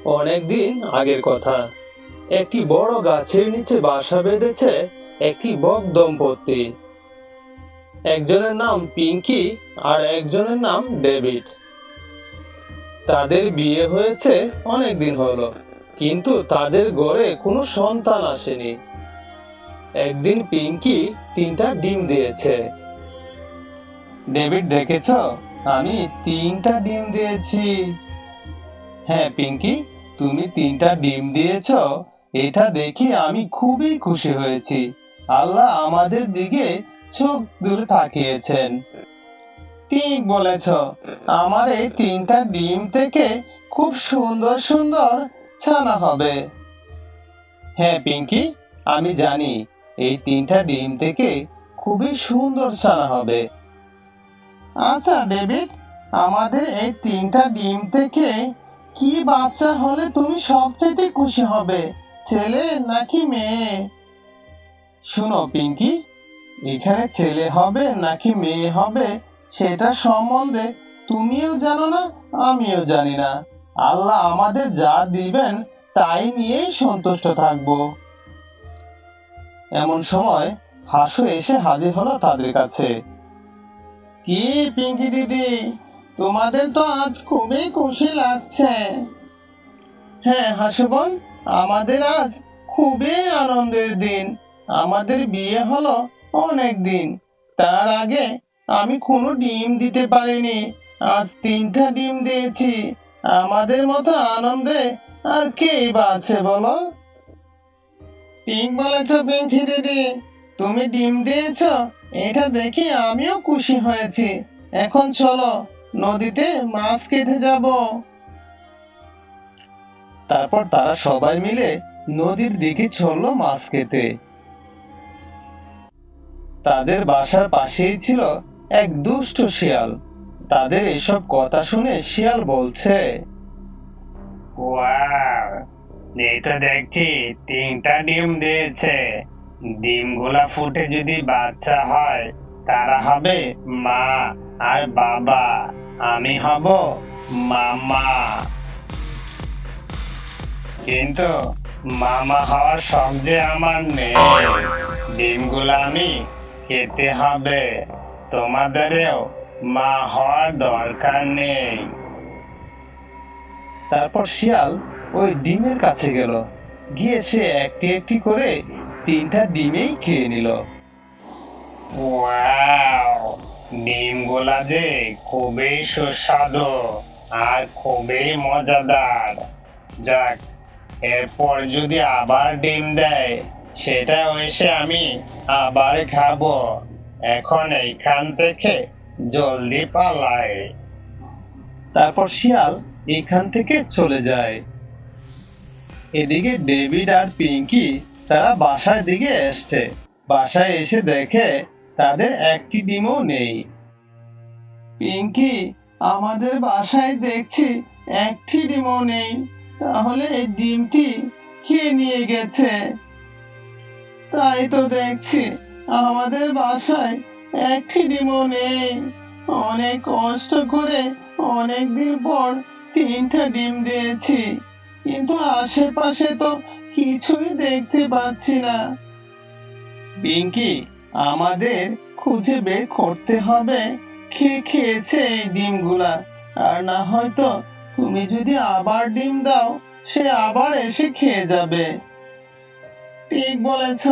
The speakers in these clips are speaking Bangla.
অনেকদিন আগের কথা। একটি বড় গাছের নিচে বাসা বেঁধেছে একটি বক দম্পতি। একজনের নাম পিঙ্কি আর একজনের নাম ডেভিড। তাদের বিয়ে হয়েছে অনেকদিন হলো, কিন্তু তাদের ঘরে কোনো সন্তান আসেনি। একদিন পিঙ্কি 3টা ডিম দিয়েছে। ডেভিড, দেখেছো, আমি 3টা ডিম দিয়েছি। হ্যাঁ পিঙ্কি, তুমি 3টা ডিম দিয়েছো, এটা দেখে আমি খুবই খুশি হয়েছি। আল্লাহ আমাদের দিকে চোখ তুলে তাকিয়েছেন। ঠিক বলেছ, আমার এই 3টা ডিম থেকে খুব সুন্দর সুন্দর ছানা হবে। হ্যাঁ পিঙ্কি, আমি জানি এই 3টা ডিম থেকে খুবই সুন্দর ছানা হবে। আচ্ছা ডেভিড, আমাদের এই 3টা ডিম থেকে কি বাচ্চা হলে তুমি সবচেয়ে খুশি হবে, ছেলে নাকি মেয়ে? শোনো পিঙ্কি, এখানে ছেলে হবে নাকি মেয়ে হবে সেটা সম্বন্ধে তুমিও জানো না, আমিও জানি না। আল্লাহ আমাদের যা দিবেন তাই নিয়েই সন্তুষ্ট থাকবো। এমন সময় হাসু এসে হাজির হলো তাদের কাছে। কি পিঙ্কি দিদি, তোমাদের তো আজ খুবই খুশি লাগছে। হ্যাঁ হাসু বোন, আমাদের আজ খুবই আনন্দের দিন। আমাদের বিয়ে হলো অনেক দিন, তার আগে আমি কোনো ডিম দিতে পারিনি। আজ 3টা ডিম দিয়েছি। আমাদের মতো আনন্দে আর কেই বা আছে বলো? ঠিক বলেছ পিঙ্কি দিদি, তুমি ডিম দিয়েছ, এটা দেখি আমিও খুশি হয়েছি। এখন চলো নদীতে মাছ খেতে যাব। তারপর তারা সবাই মিলে নদীর দিকে চলল মাছ খেতে। তাদের বাসার পাশেই ছিল এক দুষ্ট শিয়াল। তাদের এসব কথা শুনে শিয়াল বলছে, ওয়াও, এই তো দেখছি 3টা ডিম দিয়েছে। ডিমগুলা ফুটে যদি বাচ্চা হয়, তারা হবে মা আর বাবা, আমি হব মামা। কিন্তু মামা হওয়ার শখ যে আমার নেই। ডিমগুলো আমি খেতে হবে, তোমাদেরও মা হওয়ার দরকার নেই। তারপর শিয়াল ওই ডিমের কাছে গেল, গিয়ে সে একটি একটি করে 3টা ডিমেই খেয়ে নিল। ওয়াও, ডিমগুলা যে খুবই সুস্বাদু আর খুবই মজাদার। যাক, এরপর যদি আবার ডিম দেয়, সেটা এসে আমি আবার খাবো। এখন এইখান থেকে জলদি পালাই। তারপর শিয়াল এখান থেকে চলে যায়। এদিকে ডেভিড আর পিঙ্কি তারা বাসার দিকে আসছে। বাসায় এসে দেখে তাদের একটি ডিমও নেই। পিঙ্কি, আমাদের বাসায় দেখছি একটি ডিমও নেই, তাহলে এই ডিমটি কে নিয়ে গেছে? তাই তো দেখছি আমাদের বাসায় একটি ডিমও নেই। অনেক কষ্ট করে অনেকদিন পর 3টা ডিম দিয়েছি, কিন্তু আশেপাশে তো কিছুই দেখতে পাচ্ছি না। পিঙ্কি, আমাদের খুঁজে বের করতে হবে কে খেয়েছে এই ডিমগুলা। আর না হয়তো তুমি যদি আবার ডিম দাও, সে আবার এসে খেয়ে যাবে। ঠিক বলেছ,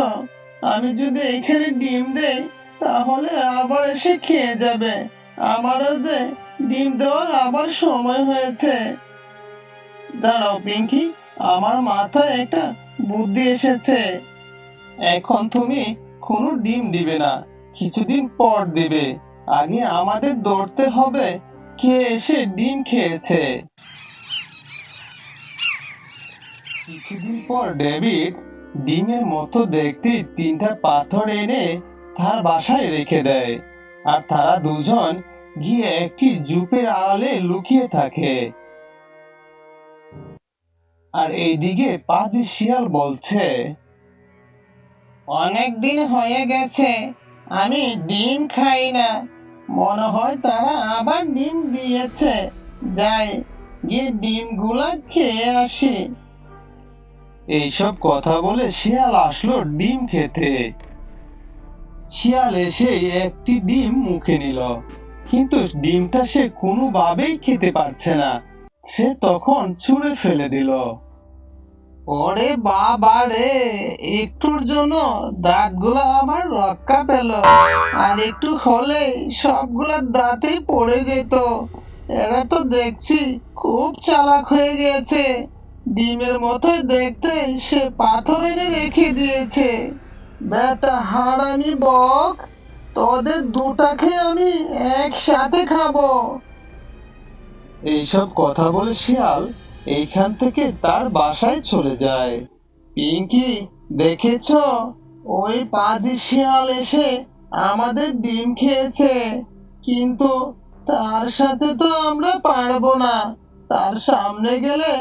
আমি যদি এখানে ডিম দেই তাহলে আবার এসে খেয়ে যাবে। আমারও যে ডিম দেওয়ার আবার সময় হয়েছে। দাঁড়াও পিঙ্কি, আমার মাথায় একটা বুদ্ধি এসেছে। এখন তুমি কোনো ডিম দিবে না, কিছুদিন পর দিবে। আগে আমাদের ধরতে হবে কে এসে ডিম খেয়েছে। কিছুদিন পর ডেভিড ডিমের মতো দেখতে 3টা পাথর এনে তার বাসায় রেখে দেয়, আর তারা দুজন গিয়ে একটি ঝোপের আড়ালে লুকিয়ে থাকে। আর এইদিকে পাজি শিয়াল বলছে, অনেক দিন হয়ে গেছে আমি ডিম খাই না, মনে হয় তারা আবার ডিম দিয়েছে। যাই, গিয়ে ডিমগুলা খেয়ে আসি। এইসব কথা বলে শিয়াল আসলো ডিম খেতে। শিয়াল এসে একটি ডিম মুখে নিল, কিন্তু ডিমটা সে কোনোভাবেই খেতে পারছে না। সে তখন ছুঁড়ে ফেলে দিল। ওরে বাবা রে, একটুর জন্য দাঁতগুলো আমার রক্ষা পেল, আর একটু হলে সবগুলা দাঁতই পড়ে যেত। এরা তো দেখছি খুব চালাক হয়ে গেছে, ডিমের মতোই দেখতে সে পাথর এনে রেখে দিয়েছে। বেটা হারামি বক, তোদের দুটাকে আমি একসাথে খাবো। এইসব কথা বলে শিয়াল এইখান থেকে তার বাসায় চলে যায়। পিঙ্কি, দেখেছো? ওই পাজি শিয়াল এসে আমাদের ডিম খেয়েছে, কিন্তু তার সাথে তো আমরা পারবো না। তার সামনে গেলে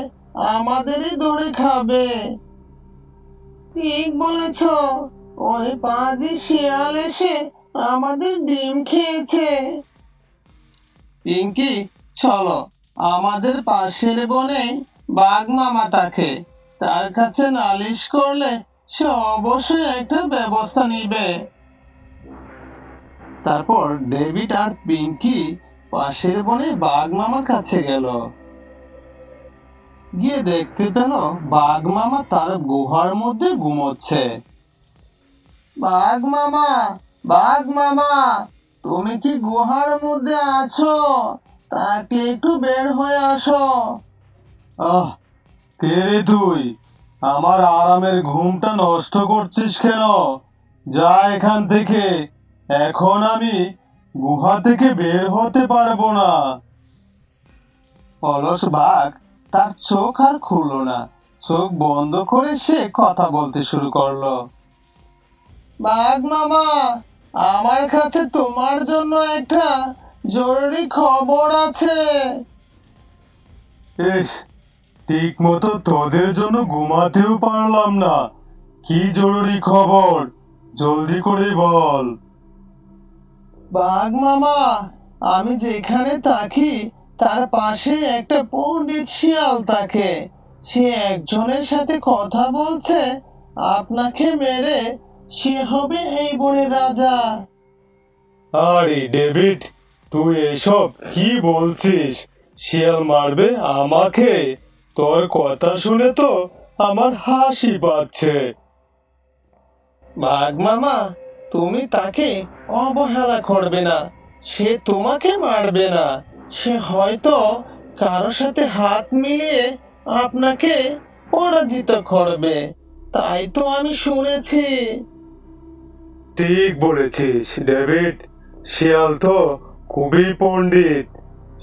আমাদেরই ধরে খাবে। ঠিক বলেছ, ওই পাজি শিয়াল এসে আমাদের ডিম খেয়েছে। পিঙ্কি, চলো, আমাদের পাশের বনে বাঘ মামা থাকে। তার কাছে নালিশ করলে সে অবশ্যই একটা ব্যবস্থা নিবে। তারপর ডেভিড আর পিঙ্কি পাশের বনে বাঘ মামার কাছে গেল। গিয়ে দেখতে পেল বাঘ মামা তার গুহার মধ্যে ঘুমোচ্ছে। বাঘ মামা, বাঘ মামা, তুমি কি গুহার মধ্যে আছো? তাকে একটু বের হয়ে আসো। আহ, কে রে তুই? আমার আরামের ঘুমটা নষ্ট করছিস কেন? যা এখান থেকে। এখন আমি গুহা থেকে বের হতে পারবো না। অলস বাঘ তার চোখ আর খুললো না। চোখ বন্ধ করে সে কথা বলতে শুরু করলো। বাঘ মামা, আমার কাছে তোমার জন্য একটা জরুরি খবর আছে। ইস, ঠিক মতো তোদের জন্য ঘুমাতেও পারলাম না। কি জরুরি খবর? জলদি করে বল। বাঘ মামা, আমি যেখানে থাকি তার পাশে একটা পণ্ডিত শিয়াল থাকে। সে একজনের সাথে কথা বলছে, আপনাকে মেরে সে হবে এই বনের রাজা। আরে ডেভিড, তুই এসব কি বলছিস? শিয়াল মারবে আমাকে? তোর কথা শুনে তো আমার হাসি পাচ্ছে। বাঘ মামা, তুমি তাকে অবহেলা করবে না। সে তোমাকে মারবে না। সে হয়তো কারো সাথে হাত মিলিয়ে আপনাকে পরাজিত করবে। তাই তো আমি শুনেছি। ঠিক বলেছিস ডেভিড। শিয়াল তো খুবই পণ্ডিত।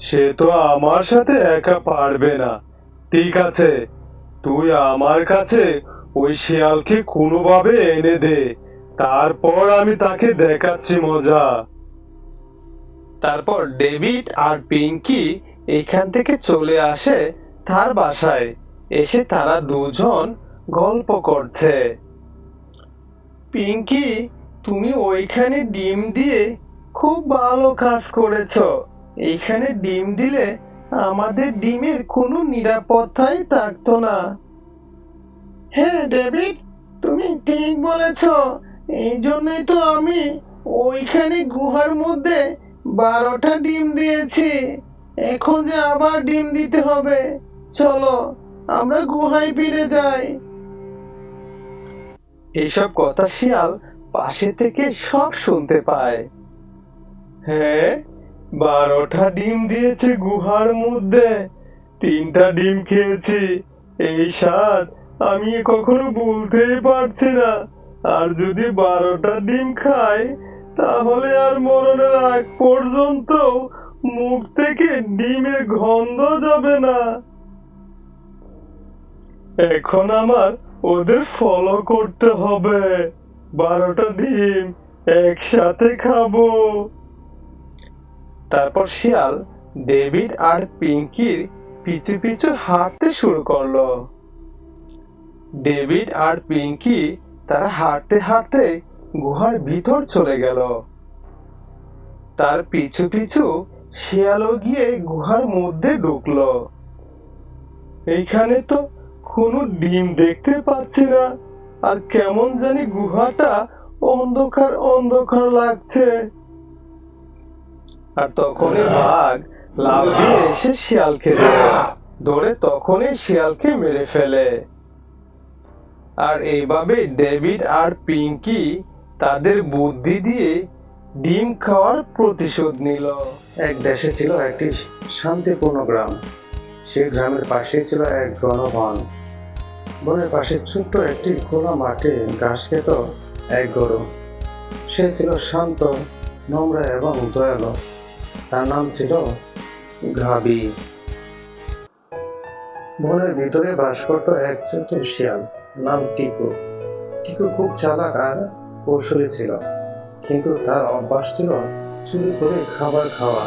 সে তো আমার সাথে একা পারবে না। ঠিক আছে, তুই আমার কাছে ওই শিয়ালকে কোনোভাবে এনে দে। তারপর আমি তাকে দেখাচ্ছি মজা। তারপর ডেভিড আর পিঙ্কি এখান থেকে চলে আসে তার বাসায়। এসে তারা দুজন গল্প করছে। পিঙ্কি, তুমি ওইখানে ডিম দিয়ে খুব ভালো কাজ করেছো। এইখানে ডিম দিলে আমাদের ডিমের কোনো নিরাপত্তাই থাকতো না। হ্যাঁ ডেভিড, তুমি ঠিক বলেছো। এই জন্যই তো আমি ওইখানে গুহার মধ্যে 12টা ডিম দিয়েছি। এখন যে আবার ডিম দিতে হবে। চলো, আমরা গুহায় ফিরে যাই। এসব কথা শিয়াল পাশে থেকে সব শুনতে পায়। হ্যাঁ, 12টা ডিম দিয়েছে গুহার মধ্যে। 3টা ডিম খেয়েছি। এই স্বাদ আমি কখনো ভুলতেই পারছি না। আর যদি 12টা ডিম খাই, তাহলে আর মরণের আগ পর্যন্ত মুখ থেকে ডিমের গন্ধ যাবে না। এখন আমার ওদের ফলো করতে হবে। 12টা ডিম একসাথে খাবো। তারপর শিয়াল ডেভিড আর পিঙ্কির পিছু পিছু হাঁটতে শুরু করলো। ডেভিড আর পিঙ্কি তারা হাঁটতে হাঁটতে গুহার ভিতর চলে গেল। তার পিছু পিছু শিয়ালও গিয়ে গুহার মধ্যে ঢুকলো। এইখানে তো কোনো ডিম দেখতে পাচ্ছি না, আর কেমন জানি গুহাটা অন্ধকার অন্ধকার লাগছে। আর তখনই বাঘ লাফ দিয়ে এসে শিয়ালকে ধরে তখনই শিয়ালকে মেরে ফেলে। আর এইভাবে ডেভিড আর পিঙ্কি তাদের বুদ্ধি দিয়ে ডিম খাওয়ার প্রতিশোধ নিল। এক দেশে ছিল একটি শান্তিপূর্ণ গ্রাম। সেই গ্রামের পাশেই ছিল এক ঘন বন। বনের পাশে ছোট্ট একটি খোলা মাঠে ঘাস খেত এক গরু। সে ছিল শান্ত, নম্র এবং দয়ালু। তার নাম ছিল গাবি। বনের ভিতরে বাস করত এক চতুর শিয়াল, নাম টিকু। টিকু খুব চালাক আর কৌশলী ছিল, কিন্তু তার অভ্যাস ছিল চুরি করে খাবার খাওয়া।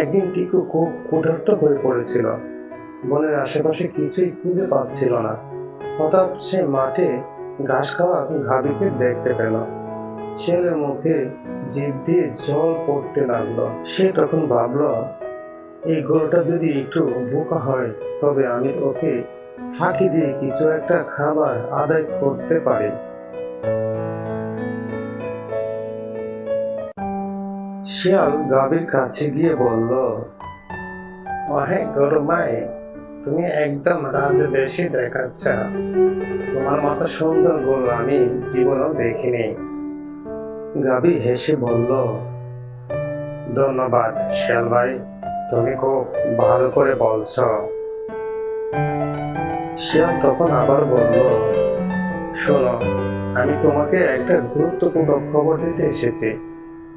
একদিন টিকু খুব ক্ষুধার্ত হয়ে পড়েছিল। বনের আশেপাশে কিছুই খুঁজে পাচ্ছিল না। হঠাৎ সে মাঠে ঘাস খাওয়া গাভীকে দেখতে পেল। শিয়ালের মুখে জিভ দিয়ে জল পড়তে লাগলো। সে তখন ভাবলো, এই গরুটা যদি একটু বোকা হয় তবে আমি ওকে ফাঁকি দিয়ে কিছু একটা খাবার আদায় করতে পারি। শিয়াল গাভীর কাছে গিয়ে বলল, ওহে গরু মাই, তুমি একদম রাজবেশী দেখাচ্ছ। তোমার মতো সুন্দর গরু আমি জীবনেও দেখিনি। গাভী হেসে বলল, ধন্যবাদ শিয়াল ভাই, তুমি খুব ভালো করে বলছ। শিয়াল তখন আবার বলল, শোনো, আমি তোমাকে একটা গুরুত্বপূর্ণ খবর দিতে এসেছি।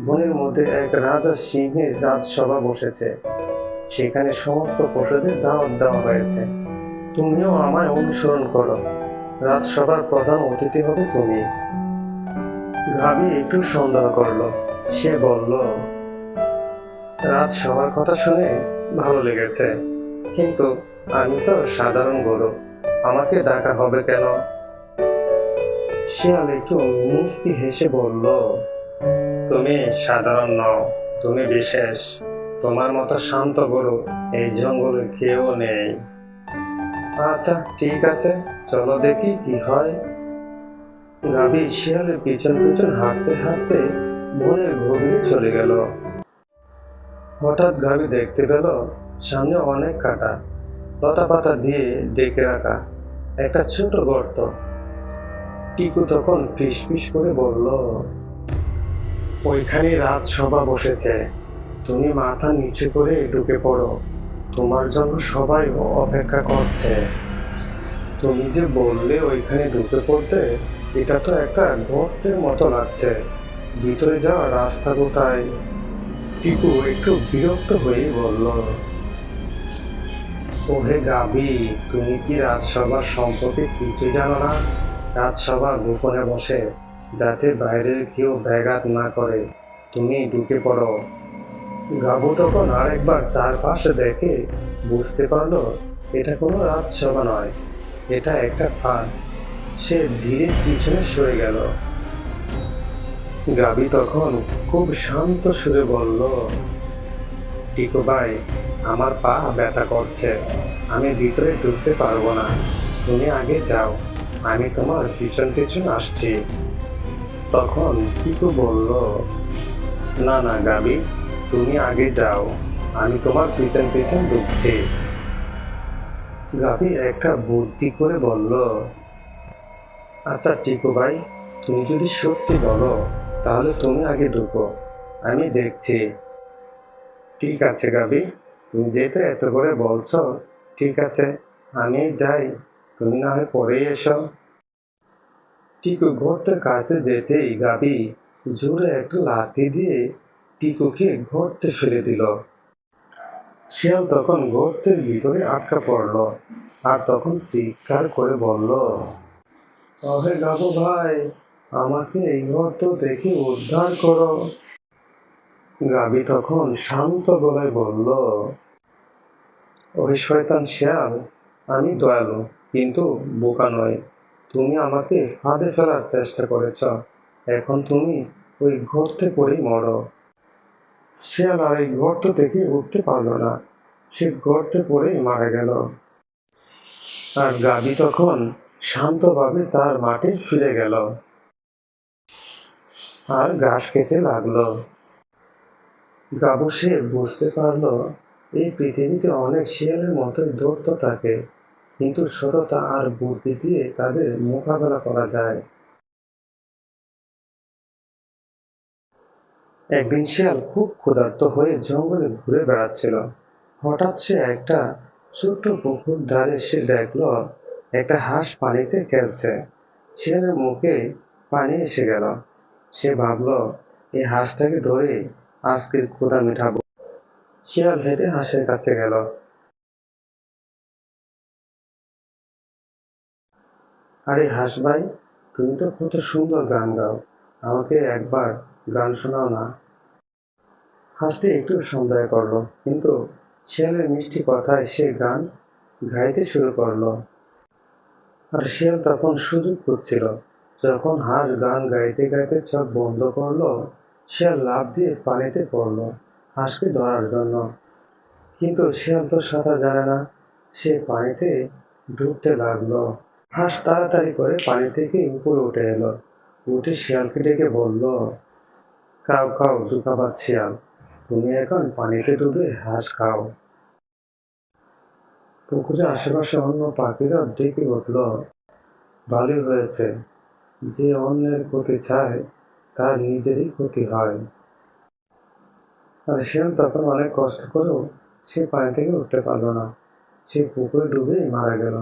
বনের মধ্যে এক রাজা সিংহের রাজসভা বসেছে। সেখানে সমস্ত পশুদের দাওয়াত দেওয়া হয়েছে। তুমিও আমায় অনুসরণ করো। রাজসভার প্রধান অতিথি হবে তুমি। গাভী একটু সন্দেহ করলো। সে বলল, রাজসভার কথা শুনে ভালো লেগেছে, কিন্তু আমি তো সাধারণ গরু, আমাকে ডাকা হবে কেন? শিয়াল একটু মিষ্টি হেসে বলল, তুমি সাধারণ নও, তুমি বিশেষ। তোমার মতো শান্ত গরু এই জঙ্গলে কেউ নেই। আচ্ছা ঠিক আছে, চলো দেখি কি হয়। গাভী শিয়ালের পিছন পিছন হাঁটতে হাঁটতে বনের গভীরে চলে গেল। হঠাৎ গাভী দেখতে পেল সামনে অনেক কাটা, লতা পাতা দিয়ে ডেকে রাখা একটা ছোট গর্ত। টিকু তখন ফিস ফিস করে বলল, ওইখানে রাজসভা বসেছে, তুমি মাথা নিচু করে ঢুকে পড়ো, তোমার জন্য সবাই অপেক্ষা করছে। তুমি যে বললে ওইখানে ঢুকে পড়তে, এটা তো একটা গর্তের মতো লাগছে, ভিতরে যাওয়ার রাস্তা কোথায়? টিকু একটু বিরক্ত হয়ে বলল, ওহে গাভী, তুমি কি রাজসভার সম্পর্কে কিছু জানো না? রাজসভা গোপনে বসে, যাতে বাইরের কেউ ব্যাঘাত না করে। তুমি ঢুকে পড়ো। গাভু তখন আরেকবার চারপাশে দেখে বুঝতে পারলো এটা কোনো রাজসভা নয়, এটা একটা ফাঁদ। সে ধীরে পিছনে সরে গেল। গাভী তখন খুব শান্ত সুরে বলল, টিকু ভাই, আমার পা ব্যথা করছে, আমি ভিতরে ঢুকতে পারবো না, তুমি আগে যাও, আমি তোমার পিছন পিছন আসছি। তখন টিকু বলল, না না গাভী, তুমি আগে যাও, আমি তোমার পিছন পিছন ঢুকছি। গাভী একটা বুদ্ধি করে বলল, আচ্ছা টিকু ভাই, তুমি যদি সত্যি বলো তাহলে তুমি আগে ঢুকো, আমি দেখছি। ঠিক আছে গাভী, তুমি যেহেতু এত করে বলছো, ঠিক আছে, আমি যাই, তুমি না হয় পরেই এসো। টিকু গর্তের কাছে যেতেই গাভী জোরে একটা লাথি দিয়ে টিকুকে গর্তে ফেলে দিল। শিয়াল তখন গর্তের ভিতরে আটকা পড়ল, আর তখন চিৎকার করে বলল, ওহে গাভু ভাই, আমাকে এই গর্ত থেকে উদ্ধার করো। গাভী তখন শান্ত গলায় বলল, ওহে শয়তান শিয়াল, আমি দয়ালু কিন্তু বোকা নই। তুমি আমাকে ফাঁদে ফেলার চেষ্টা করেছ, এখন তুমি ওই গর্তে পড়েই মরো। শিয়াল আর এই গর্ত থেকে উঠতে পারল না। সে গর্তে পড়েই মারা গেল। আর গাভী তখন শান্তভাবে তার মাঠে ফিরে গেল আর ঘাস খেতে লাগলো। গাবু সে বুঝতে পারলো এই পৃথিবীতে অনেক শিয়ালের মতোই দৈত্য থাকে, কিন্তু সততা আর বুদ্ধি দিয়ে তাদের মোকাবেলা করা যায়। একদিন শিয়াল খুব ক্ষুধার্ত হয়ে জঙ্গলে ঘুরে বেড়াচ্ছিল। হঠাৎ সে একটা ছোট্ট পুকুর ধারে সে দেখলো একটা হাঁস পানিতে খেলছে। শিয়ালের মুখে পানি এসে গেল। সে ভাবলো, এই হাঁসটাকে ধরে আজকের ক্ষুধা মেটাবো। শিয়াল হেঁটে হাঁসের কাছে গেল। আরে হাঁস ভাই, তুমি তো কত সুন্দর গান গাও, আমাকে একবার গান শোনাও না। হাঁসটি একটু সন্দেহ করলো, কিন্তু শিয়ালের মিষ্টি কথায় সে গান গাইতে শুরু করলো। আর শিয়াল তখন সুযোগ খুঁজছিল। যখন হাঁস গান গাইতে গাইতে চোখ বন্ধ করলো, শিয়াল লাফ দিয়ে পানিতে পড়লো হাঁসকে ধরার জন্য। কিন্তু শিয়াল তো সাঁতার জানে না। সে পানিতে ডুবতে লাগলো। হাঁস তাড়াতাড়ি করে পানি থেকে উপরে উঠে এলো। উঠে শিয়ালকে ডেকে বলল, খাও খাও দুঃখাবাদ শিয়াল, তুমি এখন পানিতে ডুবে হাঁস খাও। পুকুরের আশেপাশে অন্য পাখিরা ডেকে উঠল, ভালোই হয়েছে, যে অন্যের ক্ষতি চায় তার নিজেরই ক্ষতি হয়। আর শিয়াল তখন অনেক কষ্ট করেও সে পানি থেকে উঠতে পারলো না। সে পুকুরে ডুবেই মারা গেল।